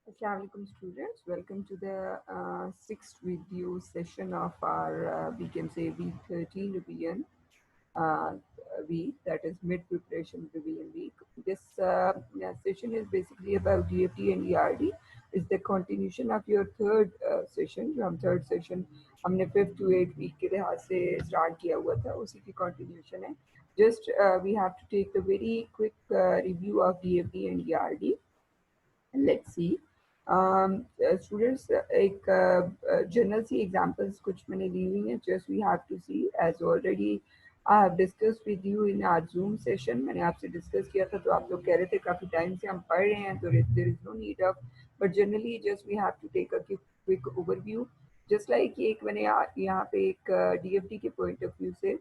Assalamualaikum students, welcome to the sixth video session of our we can say week 13 revision uh, week, that is mid preparation revision week. This session is basically about DFT and ERD. Is the continuation of your third session. जो हम third session हमने 5th to 8th week के लिहाज से start किया हुआ था, उसी की continuation है. Just we have to take a very quick review of DFT and ERD. Let's see. Students, एक जनरल सी एग्जांपल्स कुछ मैंने दी हुई हैं. Just we have to see as already I have discuss with you in our Zoom session. मैंने आपसे discuss किया था तो आप लोग कह रहे थे काफ़ी टाइम से हम पढ़ रहे हैं तो there is no need of, but generally just we have to take a quick overview. Just like एक मैंने यहाँ पे एक डीएफटी के पॉइंट ऑफ व्यू से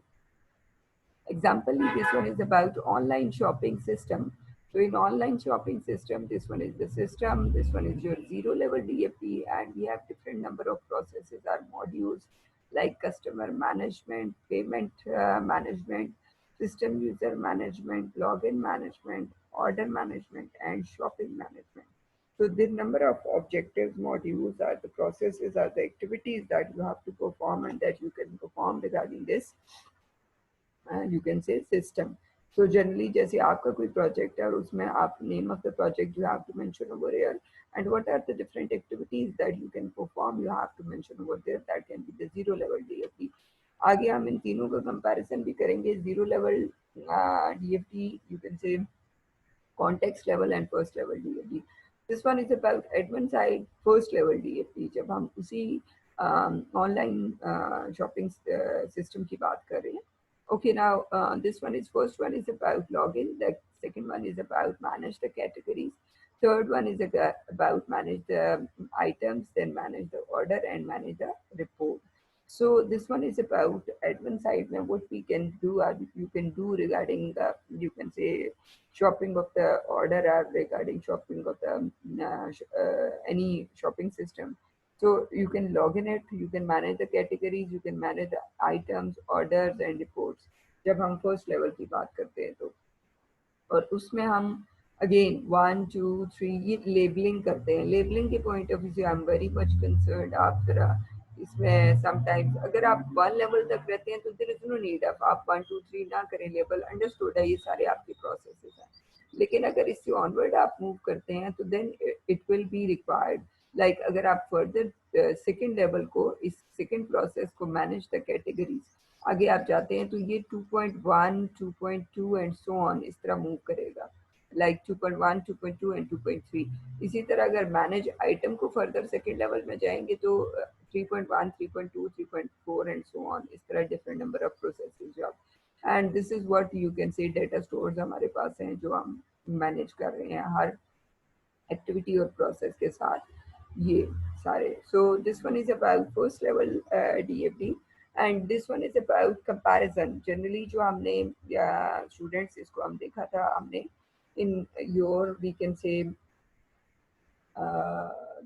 example, this one is about online shopping system. So in online shopping system, this one is the system, this one is your zero level DFT, and we have different number of processes or modules like customer management, payment management, system user management, login management, order management, and shopping management. So the number of objectives, modules are the processes, are the activities that you have to perform and that you can perform regarding this you can say system. So generally जैसे आपका कोई project है और उसमें आप name of the project you have to mention over here and what are the different activities that you can perform, you have to mention over there. That can be the zero level DFD. आगे हम इन तीनों का comparison भी करेंगे. Zero level DFD, you can say context level and first level DFT. This one is about admin side first level DFT. जब हम उसी ऑनलाइन शॉपिंग सिस्टम की बात कर रहे हैं. Okay, now this one is first one is about login. The second one is about manage the categories. Third one is about manage the items, then manage the order and manage the report. So this one is about admin side. Now what we can do, or you can do regarding the, you can say shopping of the order or regarding shopping of the any shopping system. So you can log in it, you can manage the categories, you can manage the items, orders and reports. जब हम first level की बात करते हैं तो, और उसमें हम अगेन 1 2 3 ये लेबलिंग करते हैं. लेबलिंग के पॉइंट ऑफ व्यू से I am very much concern. आप जरा इसमें समटाइम्स अगर आप वन लेवल तक रहते हैं तो there is no need of आप 1 2 3 ना करें. लेबल अंडरस्टूड है, ये सारे आपके प्रोसेसेस हैं. लेकिन अगर इससे ऑनवर्ड आप मूव करते हैं तो then it will be required. Like अगर आप फर्दर सेकेंड लेवल को, इस सेकेंड प्रोसेस को मैनेज द कैटेगरीज आगे आप जाते हैं तो ये 2.1 2.2 एंड सो ऑन इस तरह मूव करेगा. Like 2.1 2.2 and 2.3. इसी तरह अगर मैनेज आइटम को फर्दर सेकेंड लेवल में जाएंगे तो 3.1 3.2 3.4 एंड सो ऑन इस तरह different number of processes job. And this is what you can से डेटा स्टोर्स हमारे पास हैं जो हम मैनेज कर रहे हैं हर एक्टिविटी और प्रोसेस के साथ ये सारे. So this one is about first level DFD and this one is about comparison. Generally जो हमने स्टूडेंट्स इसको हम देखा था हमने in your we can say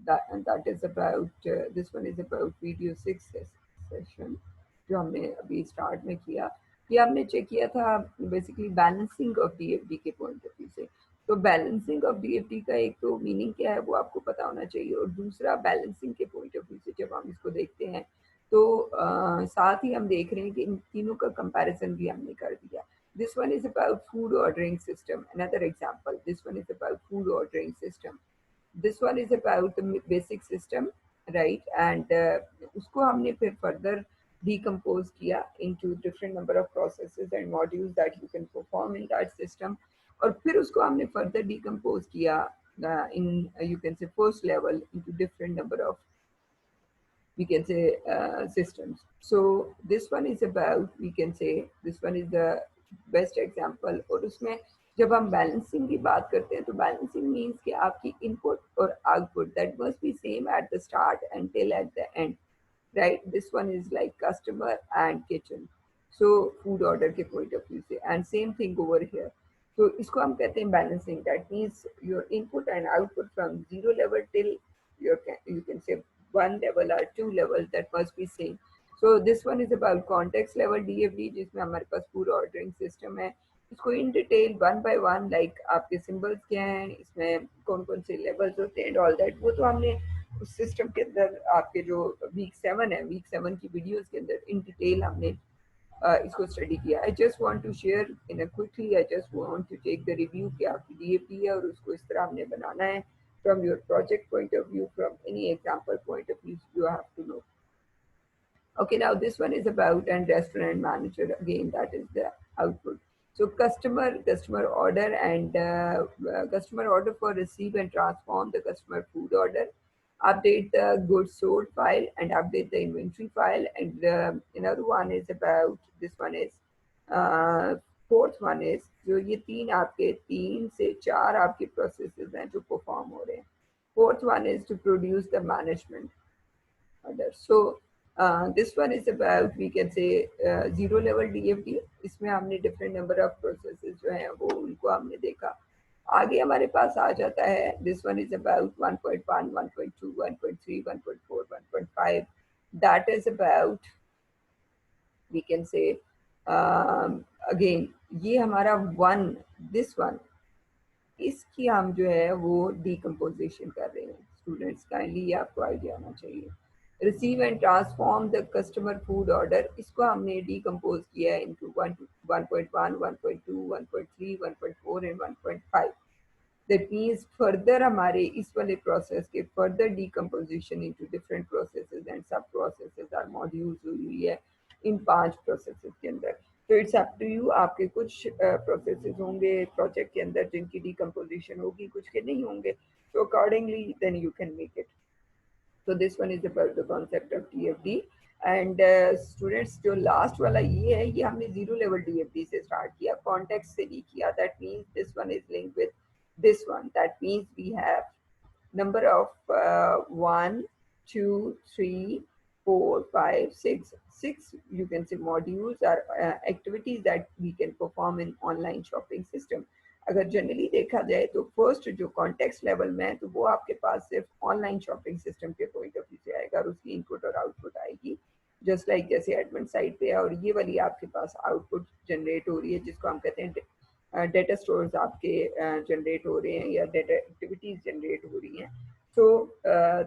that is about this one is about video 6 session जो हमने अभी स्टार्ट में किया. ये हमने चेक किया था बेसिकली बैलेंसिंग ऑफ डीएफडी के पॉइंट ऑफ व्यू से. तो बैलेंसिंग ऑफ डीएफडी का एक तो मीनिंग क्या है वो आपको पता होना चाहिए, और दूसरा बैलेंसिंग के पॉइंट ऑफ व्यू से जब हम इसको देखते हैं तो साथ ही हम देख रहे हैं कि इन तीनों का कंपैरिजन भी हमने कर दिया. This one is about food ordering system. Another example, this one is about food ordering system. This one is about the basic system, right. And उसको हमने फिर फर्दर decompose किया into different number of processes and modules that you can perform in that system. और फिर उसको हमने further decompose किया in you can say first level into different number of, we can say systems. So this one is about, we can say this one is the best example. और उसमें जब हम balancing की बात करते हैं तो बैलेंसिंग मीन्स कि आपकी इनपुट और output that must be same at the start and till at the end, right? This one is like customer and kitchen. So food order के point of view से, and same thing over here. So इसको हम कहते हैं balancing. That means your input and output from zero level till your you can say one level or two level that must be same. So this one is about context level DFD जिसमें हमारे पास food ordering system है. इसको in detail one by one, like आपके symbols क्या हैं, इसमें कौन कौन से लेवल्स होते हैं, ऑल दैट, वो तो हमने उस सिस्टम के अंदर आपके जो वीक 7 है, वीक 7 की वीडियोस के अंदर इन डिटेल हमने इसको स्टडी किया. I just want to share in a quickly, I just want to take the review कि आपकी डीएपी है और उसको इस तरह हमने बनाना है from your project point of view, from any example point of view, you have to know. Okay, now this one is about and restaurant manager. Again, that is the output. So customer order and customer order for receive and transform the customer food order, update the goods sold file and update the inventory file. And another one is about, this one is uh, fourth one is, जो ये तीन से चार आपके processes हैं जो perform हो रहे हैं. Fourth one is to produce the management order. So this one is about, we can say, zero level DFT. इसमें हमने different number of processes जो हैं वो उनको हमने देखा. आगे हमारे पास आ जाता है, this one is about 1.1, 1.2, 1.3, 1.4, 1.5. That is about, we can say, again ये हमारा one, this one, इसकी हम जो है वो डिकम्पोजिशन कर रहे हैं. स्टूडेंट्स काइंडली ये आपको आइडिया आना चाहिए. Receive and transform the customer food order, इसको हमने डिकम्पोज किया है into 1.1, 1.2, 1.3, 1.4 and 1.5. That means further हमारे इस वाले प्रोसेस के further decomposition into different processes and सब प्रोसेसेस आर मॉड्यूल्स हुई है इन 5 प्रोसेसेस के अंदर. तो इट्स अप टू यू, आपके कुछ प्रोसेसेस होंगे प्रोजेक्ट के अंदर जिनकी डिकम्पोजिशन होगी, कुछ के नहीं होंगे. तो accordingly then you can make it. So this one is about the concept of TFD. And students, जो लास्ट वाला ये है, ये हमने जीरो लेवल DFD से स्टार्ट किया, कॉन्टेक्स्ट से नहीं किया. That means this one is linked with this one. That means we have number of 1, 2, 3, 4, 5, 6. Six, you can say, modules or activities that we can perform in online shopping system. अगर generally देखा जाए तो first जो context level में है तो वो आपके पास सिर्फ ऑनलाइन शॉपिंग सिस्टम के पॉइंट ऑफ व्यू से आएगा और उसकी इनपुट और आउटपुट आएगी जस्ट लाइक जैसे एडमिन साइड पे है. और ये वाली आपके पास आउटपुट जनरेट हो रही है जिसको हम कहते हैं डेटा स्टोर्स आपके जनरेट हो रहे हैं या डेटा एक्टिविटीज जनरेट हो रही हैं. So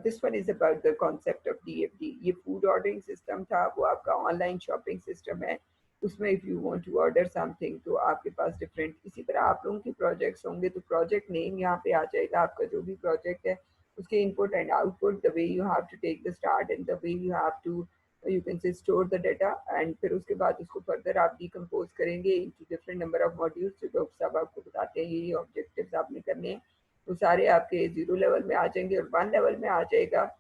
this one is about the concept of DFD. ये फूड ऑर्डरिंग सिस्टम था, वो आपका ऑनलाइन शॉपिंग सिस्टम है. उसमें if you want to order something तो आपके पास डिफरेंट, इसी तरह आप लोगों के प्रोजेक्ट्स होंगे तो प्रोजेक्ट नेम यहाँ पे आ जाएगा. आपका जो भी प्रोजेक्ट है उसके input and output, the way you have to take the start and the way you have to, you can say, store the data. And फिर उसके बाद उसको फर्दर आप डिकम्पोज करेंगे into different number of modules. जो doctor साहब आपको बताते हैं ये ऑब्जेक्टिव्स आपने करने हैं, वो सारे आपके जीरो लेवल में आ जाएंगे. और 1 लेवल में आ जाएगा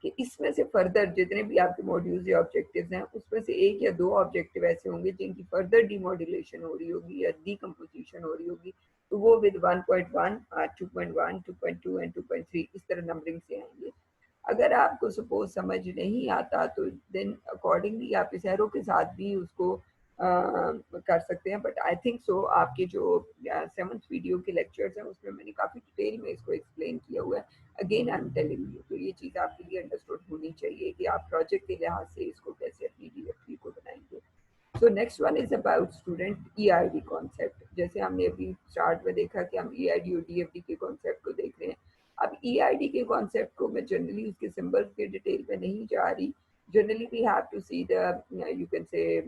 कि इसमें से फर्दर जितने भी आपके मॉड्यूल्स या ऑब्जेक्टिव्स हैं उसमें से एक या दो ऑब्जेक्टिव ऐसे होंगे जिनकी फर्दर डीमॉड्यूलेशन हो रही होगी या डीकम्पोजिशन हो रही होगी. तो वो विद 1.1, 2.1, 2.2 एंड 2.3 इस तरह नंबरिंग से आएंगे. अगर आपको सपोज समझ नहीं आता तो देन अकॉर्डिंगली आप इस एरो के साथ भी उसको कर सकते हैं. बट आई थिंक सो आपके जो 7th वीडियो के लेक्चर्स हैं उसमें मैंने काफ़ी डिटेल में इसको एक्सप्लेन किया हुआ है. Again I am telling you, तो ये चीज़ आपके लिए अंडरस्टूड होनी चाहिए कि आप प्रोजेक्ट के लिहाज से इसको कैसे अपनी DFD को बनाएंगे. So next one is about student EID concept. जैसे हमने अभी स्टार्ट में देखा कि हम EID और DFD के कॉन्सेप्ट को देख रहे हैं. अब EID के कॉन्सेप्ट को मैं जनरली उसके सिंबल्स के डिटेल में नहीं जा रही. Generally we have to see the, you can say,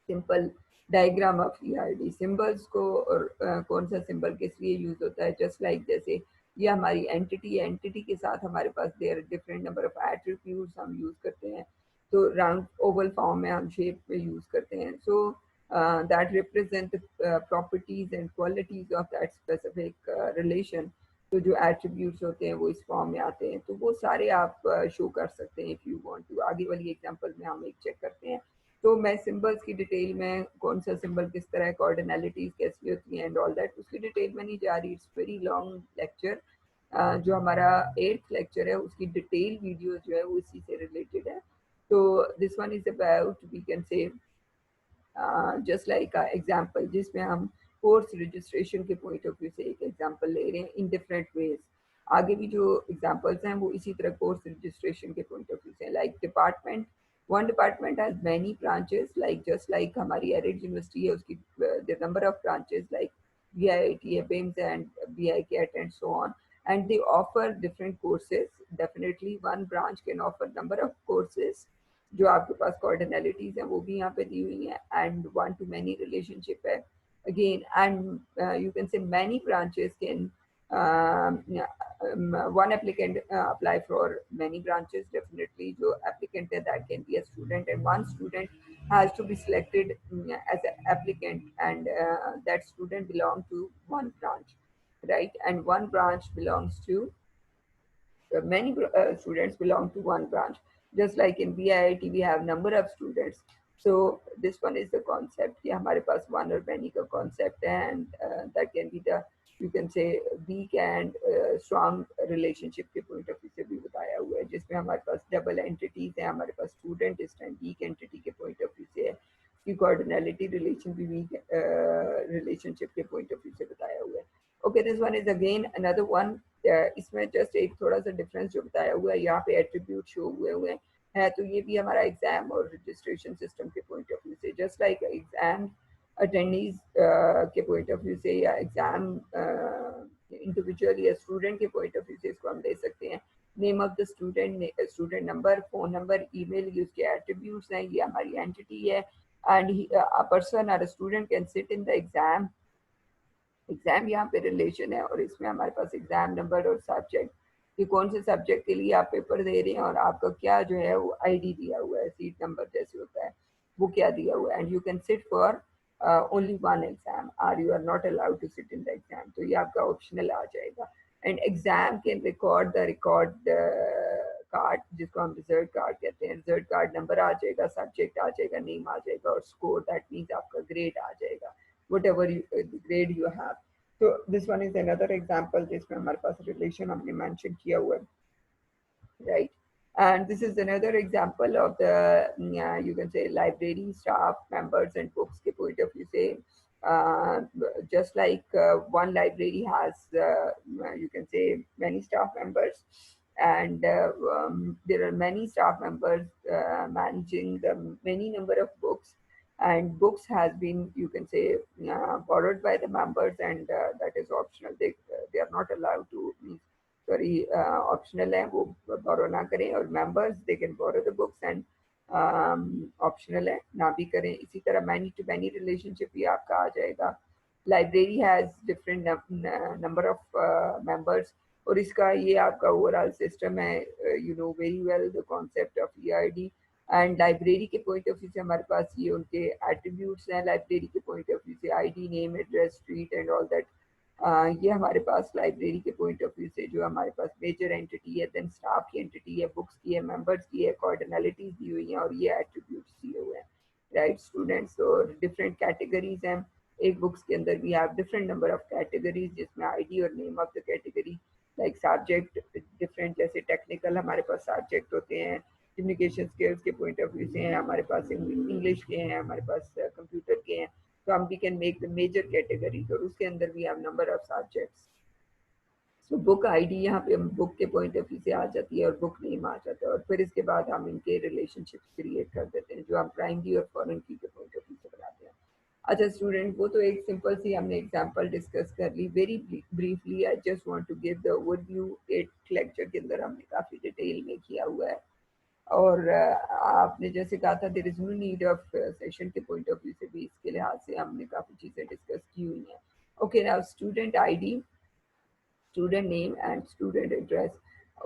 simple diagram of EID. Symbols को और कौन सा सिंबल किस लिए यूज होता है, जस्ट लाइक जैसे ये हमारी एंटिटी है, एंटिटी के साथ हमारे पास there different number of attributes हम यूज करते हैं. तो राउंड ओवल फॉर्म में हम शेप में यूज करते हैं. So that represent properties and qualities of that specific relation. तो जो एट्रीब्यूट्स होते हैं वो इस फॉर्म में आते हैं, तो वो सारे आप शो कर सकते हैं इफ यू वांट टू. आगे वाली एग्जांपल में हम एक चेक करते हैं. तो मैं सिंबल्स की डिटेल में, कौन सा सिंबल किस तरह, कोऑर्डिनैलिटीज कैसी होती हैं एंड ऑल दैट, उसकी डिटेल में नहीं जा रही. It's very long lecture. जो हमारा 8th लेक्चर है उसकी डिटेल वीडियो जो है वो इसी से रिलेटेड है. तो this one is about, we can say, just like example जिसमें हम कोर्स रजिस्ट्रेशन के पॉइंट ऑफ व्यू से एक एग्जाम्पल ले रहे हैं इन डिफरेंट वेज. आगे भी जो एग्जाम्पल्स हैं वो इसी तरह कोर्स रजिस्ट्रेशन के पॉइंट ऑफ व्यू से, like department one department has many branches, like just like हमारी एरिड यूनिवर्सिटी है, उसकी the number of branches like BIT, BIMS and BICAT and so on, and they offer different courses. Definitely one branch can offer number of courses जो आपके पास cardinalities हैं वो भी यहाँ पे दी हुई हैं, and one to many relationship है again, and you can say many branches can yeah, one applicant apply for many branches. Definitely जो applicant है that can be a student, and one student has to be selected as an applicant, and that student belong to one branch, right? And one branch belongs to many students belong to one branch. Just like in BIIT, we have number of students. So this one is the concept. कि हमारे पास one or many का concept है, and that can be the, you can say, weak and strong relationship के point of view से भी बताया हुआ है, जिसमें हमारे पास double entities है, हमारे पास student is and weak entity के point of view से है, कि coordinality relation भी weak relationship के point of view से बताया हुआ है. Okay, this one is again another one. इसमें जस्ट एक थोड़ा सा डिफरेंस जो बताया हुआ है, यहाँ पे एट्रीब्यूट शो हुए हैं, तो ये भी हमारा एग्जाम और रजिस्ट्रेशन सिस्टम के पॉइंट ऑफ व्यू से, जस्ट लाइक एग्जाम अटेंडीज के पॉइंट ऑफ व्यू से, या एग्जाम इंडिविजुअल या स्टूडेंट के पॉइंट ऑफ व्यू से इसको हम ले सकते हैं. Name of the student, student number, phone number, email, ये उसके एट्रीब्यूट्स हैं, ये हमारी एंटिटी है, एंड अ पर्सन और a student can sit in the exam. Exam यहाँ पे रिलेशन है, और इसमें हमारे पास एग्जाम नंबर और सब्जेक्ट, कि कौन से सब्जेक्ट के लिए आप पेपर दे रहे हैं, और आपका क्या जो है वो आईडी दिया हुआ है, सीट नंबर जैसे होता है वो क्या दिया हुआ है, and you can sit for only one exam, are you are not allowed to sit in the exam, तो ये आपका ऑप्शनल आ जाएगा. And exam can record card, जिसको हम रिजल्ट कार्ड कहते हैं. रिजल्ट कार्ड नंबर आ जाएगा, सब्जेक्ट आ जाएगा, नेम आ जाएगा, और स्कोर, दैट मीन्स आपका ग्रेड आ जाएगा, whatever grade you have. So this one is another example जिसमें हमारे पास relation हमने mention किया हुआ है, right? And this is another example of the you can say library staff members and books के point of view से, uh, just like one library has you can say many staff members, and there are many staff members managing the many number of books, and books has been, you can say, borrowed by the members, and that is optional. They are not allowed to, sorry optional है वो borrow ना करें, और members they can borrow the books, and optional है ना भी करें. इसी तरह मैनी टू मैनी रिलेशनशिप भी आपका आ जाएगा. Library has different number of members, और इसका ये आपका ओवरऑल सिस्टम है. You know very well the concept of ERD, and library के पॉइंट ऑफ व्यू से हमारे पास ये उनके एट्रीब्यूट्स हैं. लाइब्रेरी के पॉइंट ऑफ व्यू से ID, name, address, street and all that. ये हमारे पास लाइब्रेरी के पॉइंट ऑफ व्यू से जो हमारे पास मेजर एंटिटी है, देन स्टाफ की एंटिटी है, बुक्स की है, मेंबर्स की है, कोऑर्डिनलिटीज दी हुई हैं, और ये एट्रीब्यूट्स दिए हुए हैं, राइट स्टूडेंट्स. और डिफरेंट कैटेगरीज हैं. एक बुक्स के अंदर भी आप डिफरेंट नंबर ऑफ कैटेगरीज, जिसमें आईडी और name of the category, like subject different, जैसे टेक्निकल हमारे पास सब्जेक्ट होते हैं, कम्युनिकेशन स्किल्स के पॉइंट ऑफ व्यू से हैं, हमारे पास इंग्लिश के हैं, हमारे पास कंप्यूटर के हैं. तो हम we can make the major categories, और उसके अंदर भी हम number of subjects. So book ID यहाँ पे हम बुक के पॉइंट ऑफ व्यू से आ जाती है, और बुक नेम आ जाता है, और फिर इसके बाद हम इनके रिलेशनशिप क्रिएट कर देते हैं, जो हम प्राइमरी और फॉरेन की के पॉइंट ऑफ व्यू से बनाते हैं. अच्छा स्टूडेंट, वो तो एक सिंपल सी हमने एग्जांपल डिस्कस कर ली. Very briefly I just want to give the overview. एक लेक्चर के अंदर हमने काफ़ी डिटेल में किया हुआ है, और आपने जैसे कहा था there is no need of session के पॉइंट ऑफ व्यू से भी इसके लिहाज से हमने काफ़ी चीज़ें डिस्कस की हुई हैं. Okay, now student ID, student name and student address.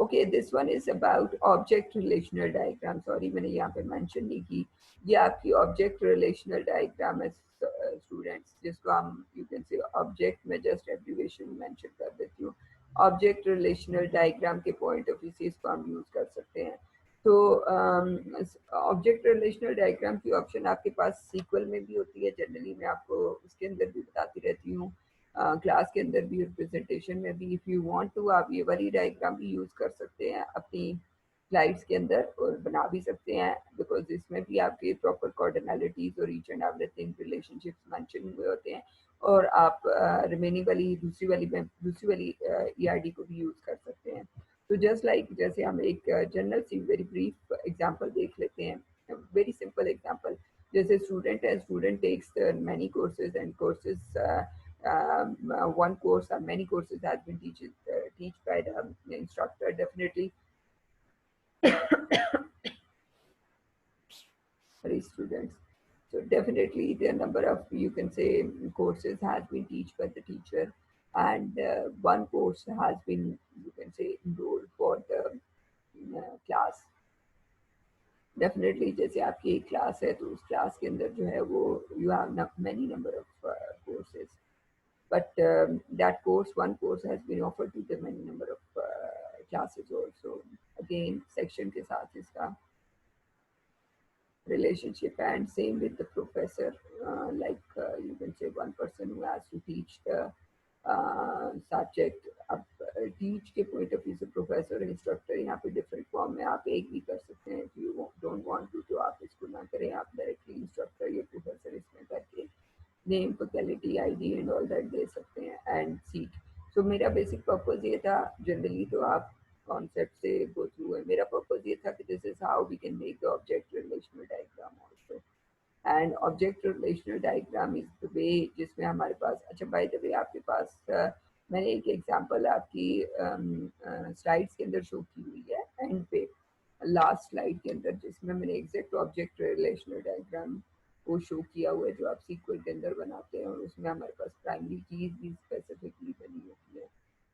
Okay, this one is about object relational diagram. Sorry, मैंने यहाँ पे mention नहीं की. ये आपकी object relational diagram है students, जिसको हम you can say object में just abbreviation mention कर देती हूँ. Object relational diagram के point of view से इसको हम use कर सकते हैं. तो ऑब्जेक्ट रिलेशनल डायग्राम की ऑप्शन आपके पास सीक्वल में भी होती है. जनरली मैं आपको उसके अंदर भी बताती रहती हूँ, क्लास के अंदर भी और प्रेजेंटेशन में भी. इफ़ यू वांट टू आप ये वाली डायग्राम भी यूज़ कर सकते हैं अपनी स्लाइड्स के अंदर, और बना भी सकते हैं, बिकॉज इसमें भी आपके प्रॉपर कोऑर्डिनलिटीज और each and everything relationships mention हुए होते हैं, और आप रिमेनिंग वाली दूसरी वाली ईआरडी को भी यूज़ कर सकते हैं. तो जस्ट लाइक जैसे हम एक जनरल सी वेरी ब्रीफ एग्जांपल देख लेते हैं. very simple example. जैसे student takes many courses and courses one course or many courses has been teach by the instructor. Definitely, sorry, students. So definitely the number of, you can say, courses has been taught by the teacher, and one course has been, you can say, enrolled for the class. Definitely जैसे आपकी एक class है तो उस class के अंदर जो है वो you have many number of courses, but that one course has been offered to the many number of classes also. Again, section के साथ इसका relationship, and same with the professor, you can say one person who has to teach the subject. अब teach के point of view से professor instructor यहाँ पे different form में आप एक भी कर सकते हैं. If you don't want to तो आप इसको ना करें, आप डायरेक्टली इंस्ट्रक्टर या प्रोफेसर इसमें करके name, faculty, ID and all that they सकते हैं एंड सीट. सो मेरा बेसिक पर्पस ये था. जनरली तो आप कॉन्सेप्ट से गो थ्रू है. मेरा पर्पस ये था कि this is how we can make the object relational diagram also. And object relational diagram is the way जिसमें हमारे पास, अच्छा बाय द वे आपके पास मैंने एक एग्जांपल आपकी स्लाइड्स के अंदर शो की हुई है एंड पे, लास्ट स्लाइड के अंदर, जिसमें मैंने एग्जैक्ट ऑब्जेक्ट रिलेशनल डायग्राम को शो किया हुआ है जो आप सीक्वल के अंदर बनाते हैं. और उसमें हमारे पास प्राइमरी कीज भी स्पेसिफिकली बनी होती है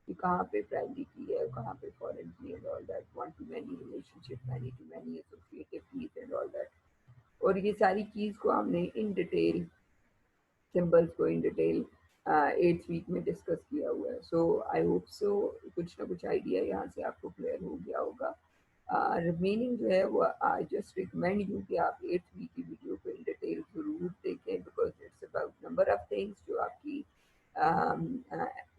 कि कहाँ पे प्राइमरी की है, कहाँ पे फॉरेन की है, all that, one to many relationship, many to many associative keys and all that. और ये सारी चीज़ को हमने इन डिटेल, सिंबल्स को इन डिटेल 8th वीक में डिस्कस किया हुआ है. सो आई होप सो कुछ ना कुछ आइडिया यहाँ से आपको क्लियर हो गया होगा. रिमेनिंग जो है वो आई जस्ट रिकमेंड यू कि आप 8th वीक की वीडियो को इन डिटेल जरूर देखें, because it's about number of things जो आपकी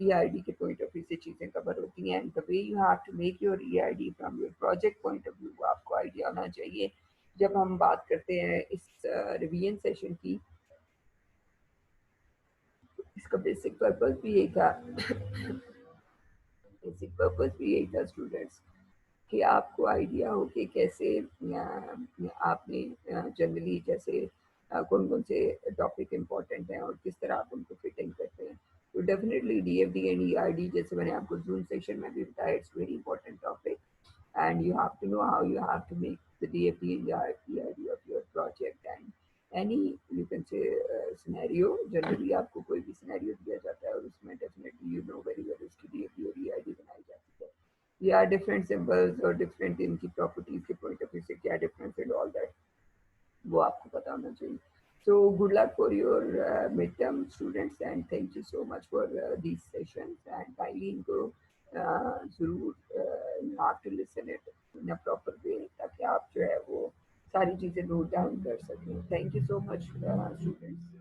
EID के पॉइंट ऑफ व्यू से चीज़ें कवर होती हैं. And the way you have to make your EID from your project point of view, आपको आइडिया होना चाहिए. जब हम बात करते हैं इस रिवीजन सेशन की, इसका बेसिक पर्पस भी यही था. बेसिक पर्पस भी यही था स्टूडेंट्स, कि आपको आइडिया हो कि कैसे आपने जनरली जैसे कौन कौन से टॉपिक इम्पोर्टेंट हैं और किस तरह आप उनको फिटिंग करते हैं. तो डेफिनेटली DFD एंड EID, जैसे मैंने आपको जून सेशन में भी बताया, it's very important topic, and you have to know how you have to make the DFD and the EID of your project. And any, you can say, scenario, generally आपको कोई भी scenario दिया जाता है और उसमें definitely you know very well उसकी DFD और EID बनाई जाती है, या डिफरेंट सिंबल्स और डिफरेंट इनकी प्रॉपर्टीज के पॉइंट ऑफ व्यू से क्या डिफरेंस एंड ऑल दैट, वो आपको पता होना चाहिए. So good luck for your midterm students, and thank you so much for these sessions, and kindly इनको ज़रूर you have to listen it in a proper way ताकि आप जो है वो सारी चीज़ें नोट डाउन कर सकें. Thank you so much students.